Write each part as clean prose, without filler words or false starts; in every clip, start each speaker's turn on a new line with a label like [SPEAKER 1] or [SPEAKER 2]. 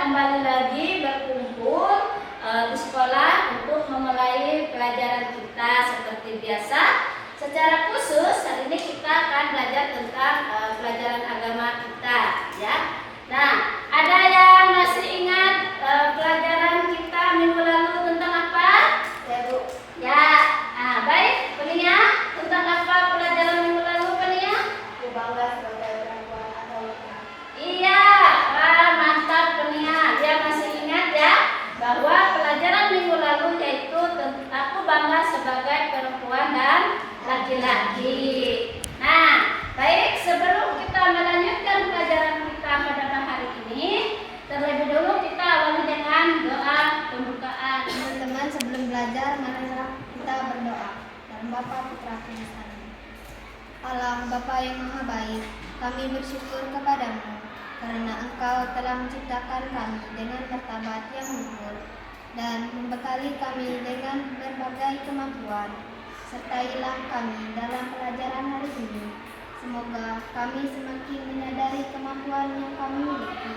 [SPEAKER 1] kembali lagi berkumpul di sekolah untuk memulai pelajaran kita seperti biasa. Secara khusus hari ini kita akan belajar tentang pelajaran agama kita, ya. Nah, ada yang masih ingat pelajaran kita minggu lalu tentang apa? Ya, Bu. Ya, baik, Penia. Tentang apa pelajaran minggu lalu, Penia?
[SPEAKER 2] Aku bangga sebagai perempuan atau
[SPEAKER 1] Iya, mantap Penia. Dia masih ingat ya bahwa pelajaran minggu lalu yaitu aku bangga sebagai perempuan dan laki-laki. Nah, baik, sebelum kita melanjutkan pelajaran kita pada hari ini, terlebih dulu kita awali dengan doa pembukaan.
[SPEAKER 2] teman-teman. Sebelum belajar, marilah kita berdoa. Dalam Bapa, Putra, Tuhan. Allah Bapa yang Maha Baik, kami bersyukur kepadamu karena Engkau telah menciptakan kami dengan martabat yang luhur dan membekali kami dengan berbagai kemampuan. Sertailah kami dalam pelajaran hari ini. Semoga kami semakin menyadari kemampuan yang kami miliki,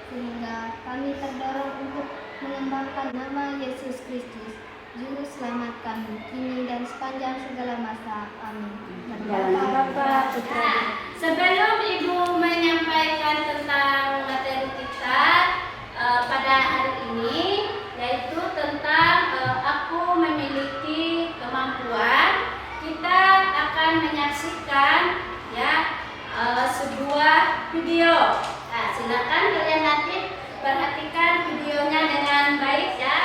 [SPEAKER 2] sehingga kami terdorong untuk mengembangkan nama Yesus Kristus, Juru Selamat kami, kini dan sepanjang segala masa. Amin.
[SPEAKER 1] Bapak, Putra. Sebelum Ibu menyampaikan tentang materi kita pada hari ini, yaitu tentang aku memiliki kemampuan, kita akan menyaksikan ya sebuah video. Nah, silakan kalian nanti perhatikan videonya dengan baik ya.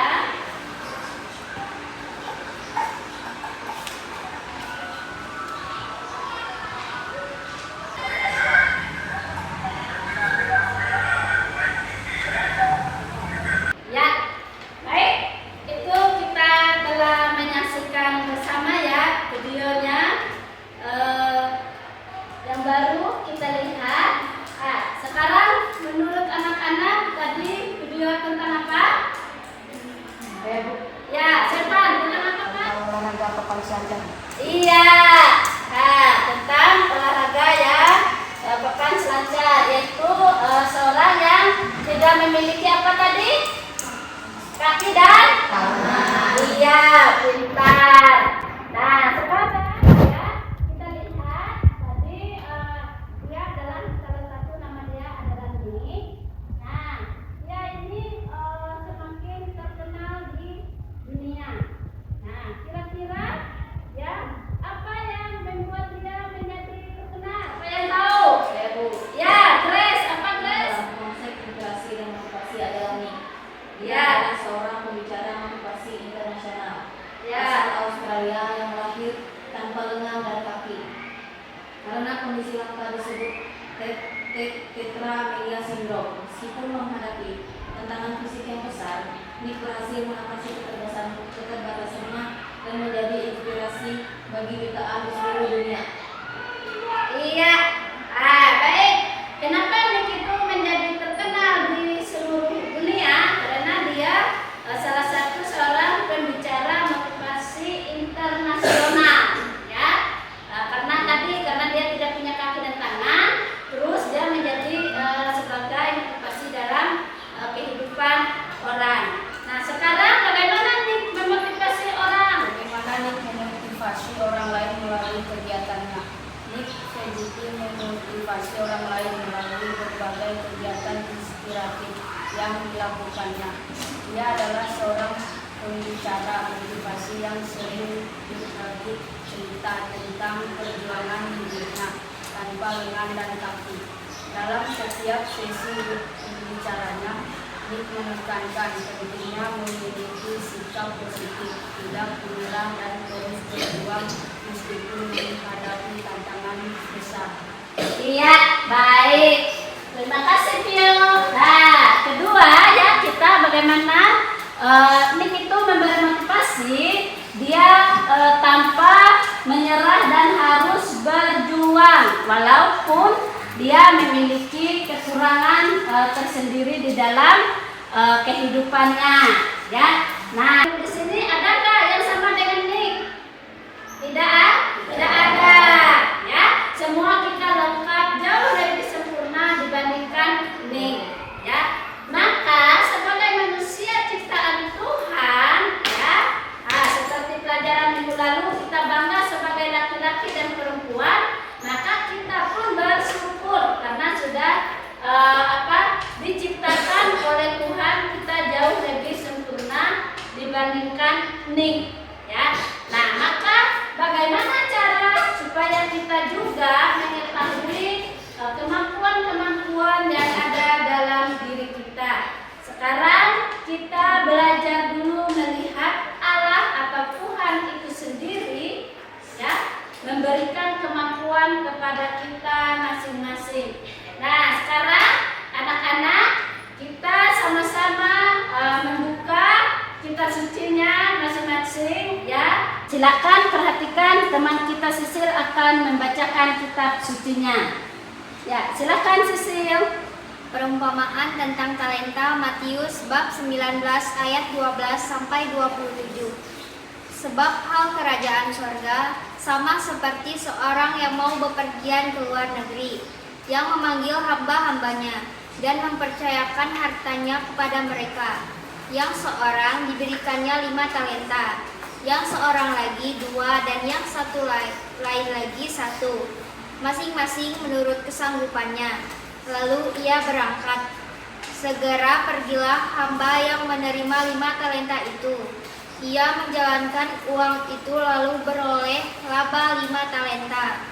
[SPEAKER 1] Iya, tentang olahraga ya pekan selancar, yaitu seorang yang tidak memiliki apa tadi? Kaki dan tangan. Iya, pintar. Nah, sekarang ya kita lihat tadi dia adalah salah satu nama dia adalah Nick. Nah, dia ini semakin terkenal di dunia. Nah, kira-kira ya, apa yang membuat dia menjadi terkenal? Apa yang tahu?
[SPEAKER 2] Ya, Bu.
[SPEAKER 1] Ya, Grace. Apa Grace?
[SPEAKER 3] Konsep literasi dan motivasi adalah Nick. Dia
[SPEAKER 1] Ya.
[SPEAKER 3] adalah seorang pembicara motivasi internasional.
[SPEAKER 1] Ya.
[SPEAKER 3] Asal Australia yang lahir tanpa lengan dan kaki. Karena kondisi langka disebut tetramelia syndrome. Meskipun menghadapi tantangan fisik yang besar, Nick berhasil mengatasi keterbatasannya dan menjadi inspirasi bagi jutaan di seluruh dunia.
[SPEAKER 1] Iya. Baik. Kenapa Nick itu menjadi terkenal di seluruh dunia? Karena dia salah satu seorang pembicara motivasi internasional, ya. Karena dia tidak punya kaki dan tangan, terus dia menjadi sebagai motivasi dalam kehidupan orang. Nah, sekarang bagaimana Nick memotivasi orang?
[SPEAKER 3] Bagaimana Nick memotivasi orang lain melalui kegiatannya? Nick Vegeti memotivasi orang lain melalui berbagai kegiatan inspiratif yang dilakukannya. Dia adalah seorang pembicara motivasi yang sering berbagi cerita tentang perjuangan hidupnya tanpa lengan dan kaki. Dalam setiap sesi pembicaranya, Nick menekankan pentingnya memiliki sikap positif, tidak menyerah dan terus berjuang meskipun menghadapi tantangan besar.
[SPEAKER 1] Iya, baik. Terima kasih, Pio. Nah, kedua ya kita bagaimana Nick itu memberi motivasi, dia tanpa menyerah dan harus berjuang walaupun dia memiliki kekurangan tersendiri di dalam kehidupannya, ya. Nah, di sini adakah yang sama dengan Nick? Tidak ada, ya. Semua kita lengkap, jauh lebih sempurna dibandingkan Nick, ya. Maka kepada kita masing-masing. Nah, sekarang anak-anak kita sama-sama membuka kitab sucinya masing-masing ya. Silakan perhatikan teman kita Sisil akan membacakan kitab sucinya. Ya, silakan Sisil.
[SPEAKER 2] Perumpamaan tentang talenta Matius bab 19 ayat 12 sampai 27. Sebab hal kerajaan surga sama seperti seorang yang mau bepergian ke luar negeri, yang memanggil hamba-hambanya dan mempercayakan hartanya kepada mereka. Yang seorang diberikannya 5 talenta, yang seorang lagi 2, dan yang satu lain lagi 1, masing-masing menurut kesanggupannya. Lalu ia berangkat. Segera pergilah hamba yang menerima 5 talenta itu. Ia menjalankan uang itu lalu beroleh laba 5 talenta.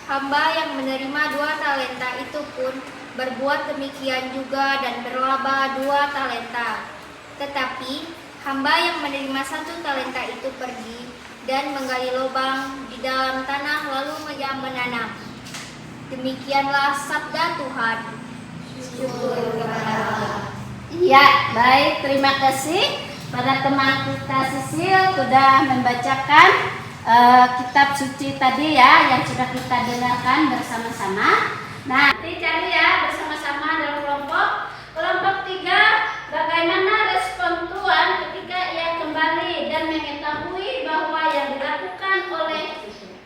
[SPEAKER 2] Hamba yang menerima 2 talenta itu pun berbuat demikian juga dan berlaba 2 talenta. Tetapi hamba yang menerima 1 talenta itu pergi dan menggali lubang di dalam tanah lalu menanam. Demikianlah sabda Tuhan.
[SPEAKER 1] Syukur kepada Allah. Iya, baik, terima kasih pada teman kita Sisil sudah membacakan kitab suci tadi ya, yang sudah kita dengarkan bersama-sama. Nah, nanti cari ya bersama-sama dalam kelompok. Kelompok 3, bagaimana respon Tuhan ketika ia kembali dan mengetahui bahwa yang dilakukan oleh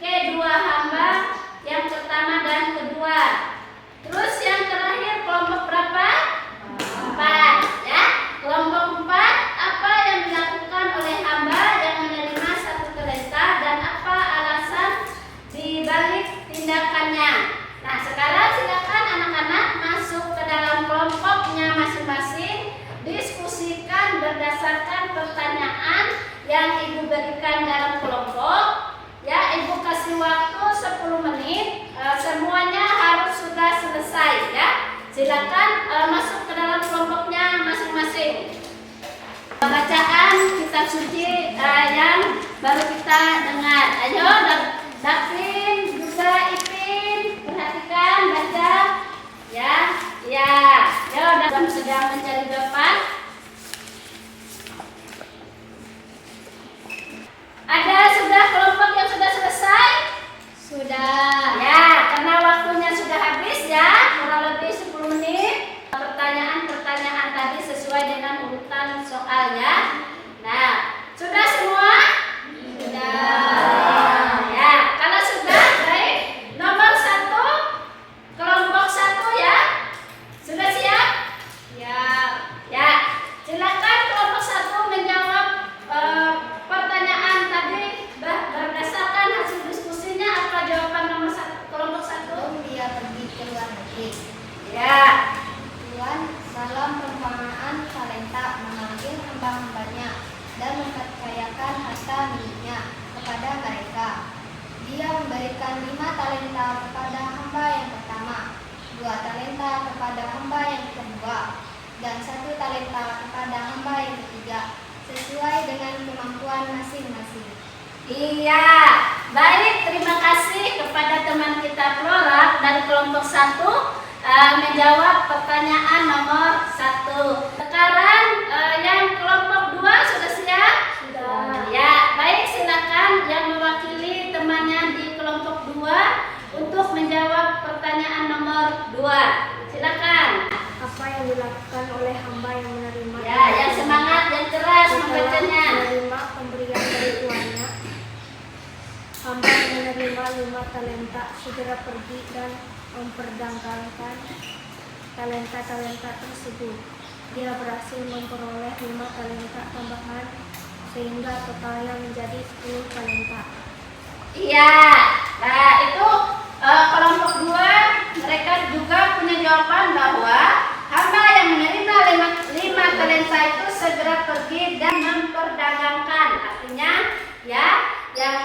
[SPEAKER 1] kedua hamba, yang pertama dan kedua. Terus yang terakhir kelompok berapa? 4 ya. Kelompok 4, apa yang dilakukan oleh hamba yang menerima 1 talenta dan apa alasan di balik tindakannya. Nah, sekarang silakan anak-anak masuk ke dalam kelompoknya masing-masing, diskusikan berdasarkan pertanyaan yang Ibu berikan dalam kelompok. Ya, Ibu kasih waktu 10 menit, semuanya harus sudah selesai ya. Silakan masuk ke dalam kelompoknya masing-masing. Bacaan kitab suci yang baru kita dengar. Ayo, Davin juga Ipin, perhatikan baca. Ya, ya. Yo, dalam sedang mencari jawaban. Ada sudah kelompok yang sudah selesai? Sudah. Ya, karena waktunya sudah habis ya, kurang lebih 10 menit. Pertanyaan-pertanyaan tadi sesuai dengan urutan soalnya. Nah, sudah semua? Sudah. Ya, kalau sudah, baik. Nomor 1, kelompok 1 ya. Sudah siap? Ya. Ya, silakan kelompok 1 menjawab pertanyaan tadi berdasarkan hasil diskusinya. Apa jawaban nomor 1, kelompok 1?
[SPEAKER 2] Dia pergi ke luar negeri.
[SPEAKER 1] Ya.
[SPEAKER 2] Tuhan dalam perumpamaan talenta memanggil hamba-hambanya dan mempercayakan harta miliknya kepada mereka. Dia memberikan 5 talenta kepada hamba yang pertama, 2 talenta kepada hamba yang kedua, dan 1 talenta kepada hamba yang ketiga, sesuai dengan kemampuan masing-masing.
[SPEAKER 1] Iya, baik, terima kasih kepada teman kita Flora dari kelompok 1 menjawab pertanyaan nomor 1. Sekarang yang kelompok 2 sudah siap? Sudah. Ya, baik, silakan yang mewakili temannya di kelompok 2 untuk menjawab pertanyaan nomor 2. Silakan.
[SPEAKER 2] Apa yang dilakukan oleh hamba yang menerima?
[SPEAKER 1] Ya, yang semangat, yang keras membacanya.
[SPEAKER 2] Menerima pemberian dari tuannya, hamba yang menerima 5 talenta segera pergi dan memperdagangkan talenta-talenta tersebut. Dia berhasil memperoleh 5 talenta tambahan sehingga totalnya menjadi 10 talenta.
[SPEAKER 1] Iya, nah itu kelompok 2 mereka juga punya jawaban bahwa hamba yang menerima 5 talenta itu segera pergi dan memperdagangkan. Artinya ya, yang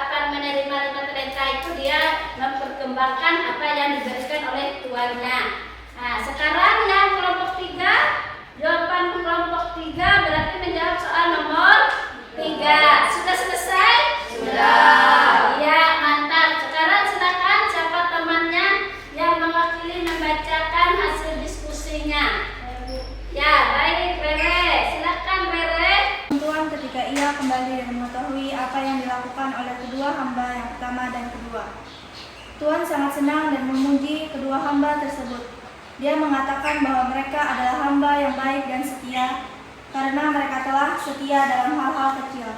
[SPEAKER 1] akan menerima 5 talenta itu dia memperkembangkan apa yang diberikan oleh tuannya. Nah, sekarang yang kelompok 3, jawaban kelompok 3 berarti menjawab soal nomor 3. Sudah selesai? Sudah. Iya, mantap. Sekarang silakan siapa
[SPEAKER 4] kedua. Tuhan sangat senang dan memuji kedua hamba tersebut. Dia mengatakan bahwa mereka adalah hamba yang baik dan setia, karena mereka telah setia dalam hal-hal kecil.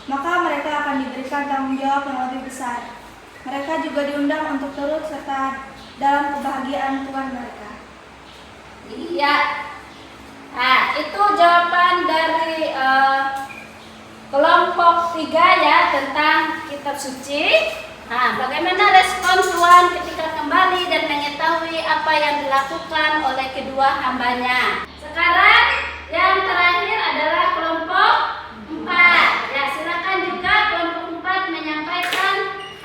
[SPEAKER 4] Maka mereka akan diberikan tanggung jawab yang lebih besar. Mereka juga diundang untuk turut serta dalam kebahagiaan Tuhan mereka.
[SPEAKER 1] Iya. Nah, itu jawaban dari kelompok 3 ya tentang kitab suci. Nah, bagaimana respon Tuhan ketika kembali dan mengetahui apa yang dilakukan oleh kedua hambanya? Sekarang yang terakhir adalah kelompok 4. Ya, silakan juga kelompok 4 menyampaikan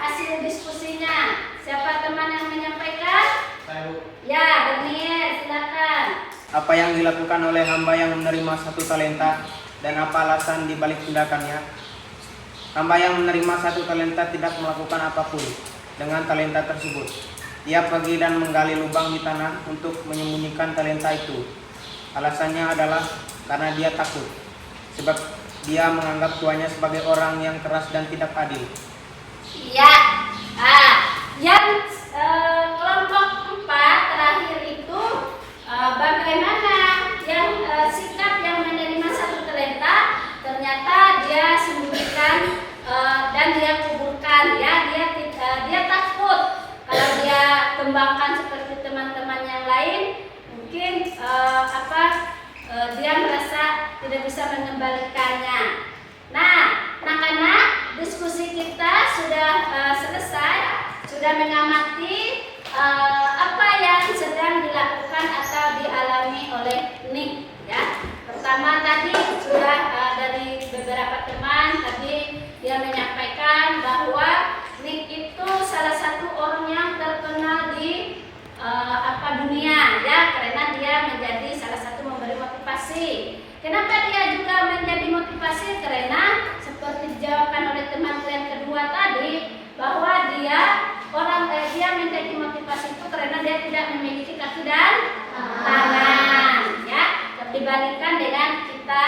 [SPEAKER 1] hasil diskusinya. Siapa teman yang menyampaikan?
[SPEAKER 5] Saya, Bu.
[SPEAKER 1] Ya, Benir, silakan.
[SPEAKER 5] Apa yang dilakukan oleh hamba yang menerima 1 talenta dan apa alasan dibalik tindakannya? Hamba yang menerima 1 talenta tidak melakukan apapun dengan talenta tersebut. Dia pergi dan menggali lubang di tanah untuk menyembunyikan talenta itu. Alasannya adalah karena dia takut, sebab dia menganggap tuannya sebagai orang yang keras dan tidak adil.
[SPEAKER 1] Iya. Nah, yang kelompok 4 terakhir itu bagaimana yang sikap yang menerima 1 talenta ternyata dia sembunyikan dan dia kuburkan ya, dia takut kalau dia kembangkan seperti teman-teman yang lain mungkin dia merasa tidak bisa mengembalikannya. Nah, anak-anak, diskusi kita sudah selesai, sudah mengamati apa yang sedang dilakukan atau dialami oleh Nick ya. Pertama tadi sudah dari beberapa teman tadi dia menyampaikan bahwa Nick itu salah satu orang yang terkenal di dunia ya, karena dia menjadi salah satu memberi motivasi. Kenapa dia juga menjadi motivasi? Karena seperti dijawabkan oleh teman yang kedua tadi bahwa dia menjadi motivasi itu karena dia tidak memiliki kaki dan tangan ya, dibandingkan dengan kita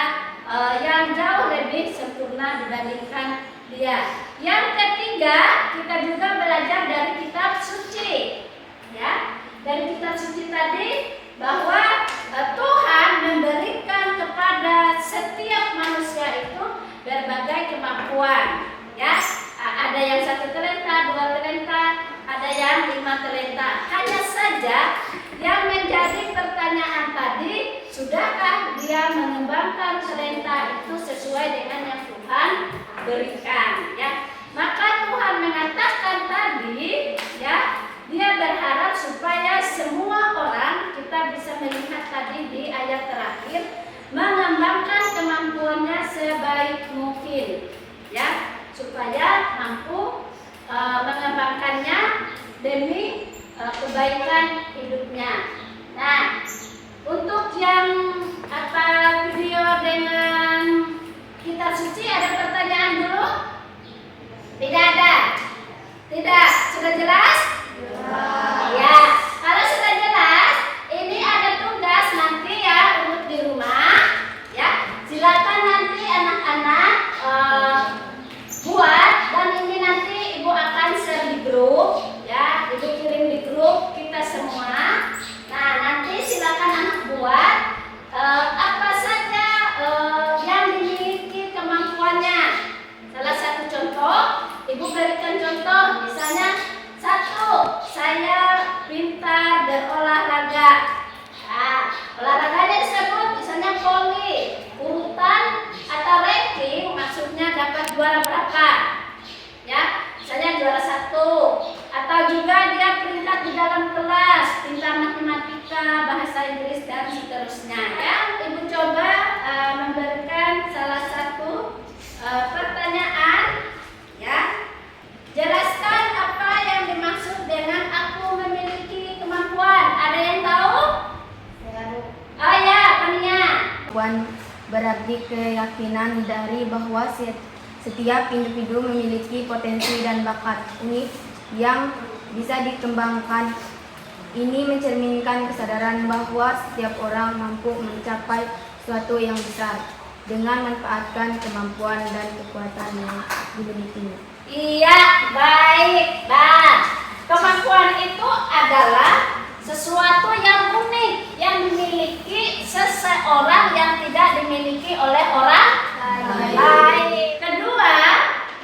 [SPEAKER 1] yang jauh lebih sempurna dibandingkan dia. Yang ketiga, kita juga belajar dari kitab suci ya. Dari kitab suci tadi bahwa Tuhan memberikan kepada setiap manusia itu berbagai kemampuan ya. Ada yang 1 talenta, 2 talenta, ada yang 5 talenta. Hanya saja yang menjadi pertanyaan tadi, sudahkah dia mengembangkan talenta itu sesuai dengan yang Tuhan berikan ya. Maka Tuhan mengatakan tadi ya, dia berharap supaya semua orang, kita bisa melihat tadi di ayat terakhir, mengembangkan kemampuannya sebaik mungkin ya, supaya mampu mengembangkannya demi kebaikan hidupnya. Nah, untuk yang video dengan kitab suci ada pertanyaan dulu? Tidak ada? Tidak? Sudah jelas? Ya, kalau sudah jelas, ini ada tugas nanti ya untuk di rumah ya. Silakan nanti anak-anak buat, dan ini nanti ibu akan share di grup ya, ibu kirim di grup kita semua. Nah, nanti silakan anak buat apa saja yang dimiliki kemampuannya. Salah satu contoh, ibu berikan contoh, misalnya 1, saya pintar berolahraga. Nah, olahraganya disebut misalnya voli, urutan atau ranking, maksudnya dapat juara berapa ya, misalnya juara 1, atau juga dia peringkat di dalam kelas, pintar matematika, bahasa Inggris dan seterusnya ya. Ibu coba memberikan salah satu pertanyaan ya. Jelaskan apa yang dimaksud dengan aku memiliki kemampuan. Ada yang tahu? Oh ya, Pania.
[SPEAKER 6] Kemampuan berarti keyakinan dari bahwa setiap individu memiliki potensi dan bakat unik yang bisa dikembangkan. Ini mencerminkan kesadaran bahwa setiap orang mampu mencapai sesuatu yang besar dengan memanfaatkan kemampuan dan kekuatan yang dimilikinya.
[SPEAKER 1] Iya, baik. Nah, kemampuan itu adalah sesuatu yang unik yang dimiliki seseorang yang tidak dimiliki oleh orang lain. Kedua,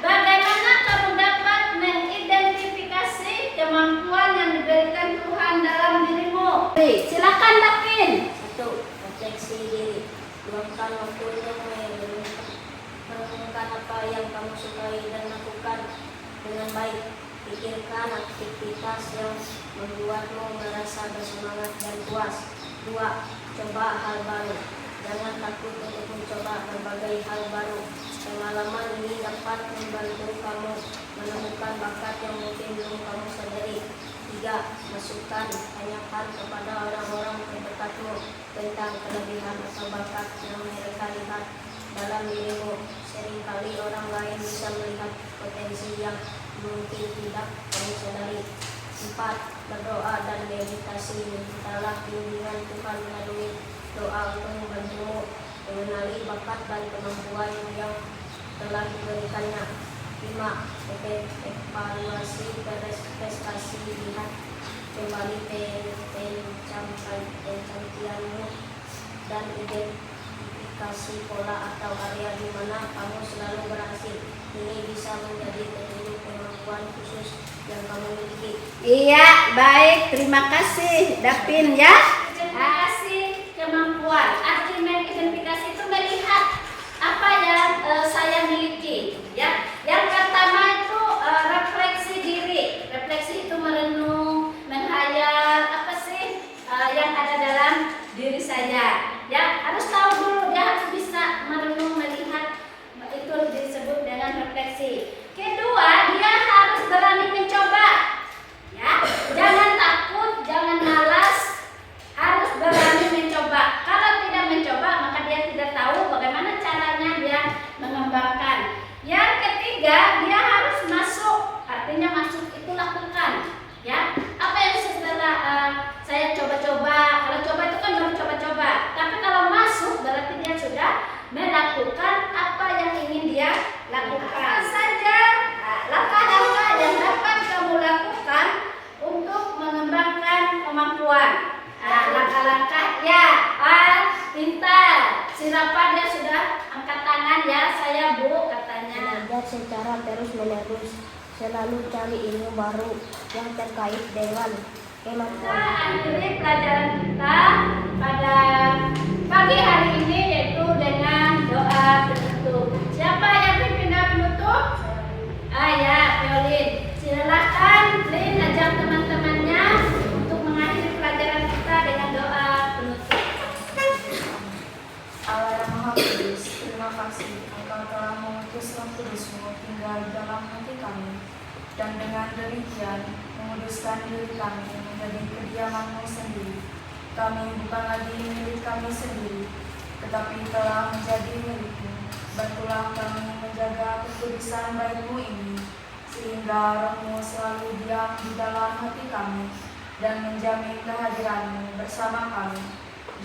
[SPEAKER 1] bagaimana kamu dapat mengidentifikasi kemampuan yang diberikan Tuhan dalam dirimu? Silakan Davin.
[SPEAKER 3] 1. Refleksi diri. Luangkan waktu untuk merenungkan apa yang kamu sukai dan lakukan dengan baik. Pikirkan aktivitas yang membuatmu merasa bersemangat dan puas. 2. Coba hal baru. Jangan takut untuk mencoba berbagai hal baru. Pengalaman ini dapat membantu kamu menemukan bakat yang mungkin belum kamu sadari. 3. Masukkan, tanyakan kepada orang-orang terdekatmu tentang kelebihan atau bakat yang mereka lihat dalam dirimu. Seringkali orang lain bisa melihat potensi yang mungkin tidak kamu sadari. 4. Berdoa dan meditasi. Mintalah bimbingan Tuhan melalui doa untuk membantumu mengenali bakat dan kemampuan yang telah diberikannya. 5. Evaluasi prestasi. Lihat kembali pencapaianmu dan identifikasi pola atau area di mana kamu selalu berhasil. Ini bisa menjadi petunjuk kemampuan khusus yang kamu miliki.
[SPEAKER 1] Iya, baik. Terima kasih, Davin ya. Identifikasi kemampuan. Arti mengidentifikasi itu melihat apa yang saya miliki. Ya, yang pertama itu refleksi diri. Refleksi itu merenung, menghayal apa sih yang ada dalam diri saya. Ya, harus tahu dulu. Dia harus bisa merenung, melihat. Itu disebut dengan refleksi. Kedua, dia harus berani mencoba. Ya, jangan takut, jangan malas, harus berani mencoba. Kalau tidak mencoba, maka dia tidak tahu bagaimana caranya dia mengembangkan. Yang ketiga, dia harus masuk. Artinya masuk itu lakukan. Ya, apa yang setelah saya coba-coba. Kalau coba itu kan baru coba-coba. Tapi kalau masuk berarti dia sudah melakukan apa yang ingin dia lakukan. Apa saja langkah-langkah yang dapat kamu lakukan untuk mengembangkan kemampuan. Langkah-langkah ya, pintar. Si Rafa dia sudah angkat tangan ya, saya Bu katanya.
[SPEAKER 3] Belajar secara terus-menerus, selalu cari ilmu baru yang terkait dengan kemampuan.
[SPEAKER 1] Kita akhiri pelajaran kita pada pagi hari ini yaitu dengan doa penutup. Siapa yang pimpin doa penutup? Ya, Violin. Silakan Lin ajak teman-temannya untuk mengakhiri pelajaran kita dengan doa penutup.
[SPEAKER 4] Allah yang Maha Kudus, terima kasih Engkau telah mengutus Roh Kudus-Mu tinggal di dalam hati kami, dan dengan demikian menguduskan diri kami menjadi kediaman-Mu sendiri. Kami bukan lagi milik kami sendiri, tetapi telah menjadi milik-Mu. Bantulah kami menjaga kekudusan bait-Mu ini, sehingga Roh-Mu selalu diam di dalam hati kami dan menjamin kehadiran-Mu bersama kami.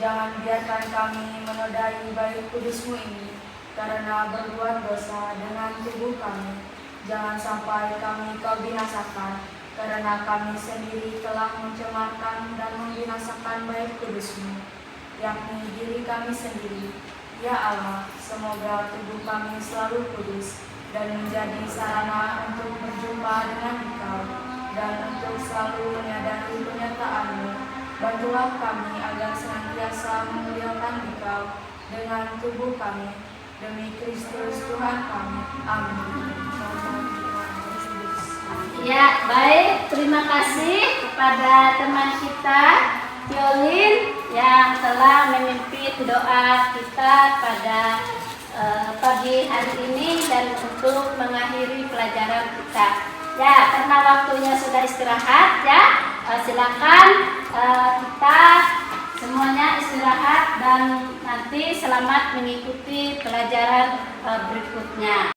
[SPEAKER 4] Jangan biarkan kami menodai bait kudus-Mu ini karena berbuat dosa dengan tubuh kami. Jangan sampai kami Kau binasakan karena kami sendiri telah mencemarkan dan membinasakan bait kudus-Mu, yakni diri kami sendiri. Ya Allah, semoga tubuh kami selalu kudus dan menjadi sarana untuk berjumpa dengan Engkau dan untuk selalu menyadari penyertaan-Mu. Bantulah kami agar senantiasa memuliakan Engkau dengan tubuh kami, demi Kristus Tuhan kami. Amin.
[SPEAKER 1] Ya, baik. Terima kasih kepada teman kita Violin yang telah memimpin doa kita pada pagi hari ini dan untuk mengakhiri pelajaran kita. Ya, karena waktunya sudah istirahat ya, silakan kita semuanya istirahat dan nanti selamat mengikuti pelajaran berikutnya.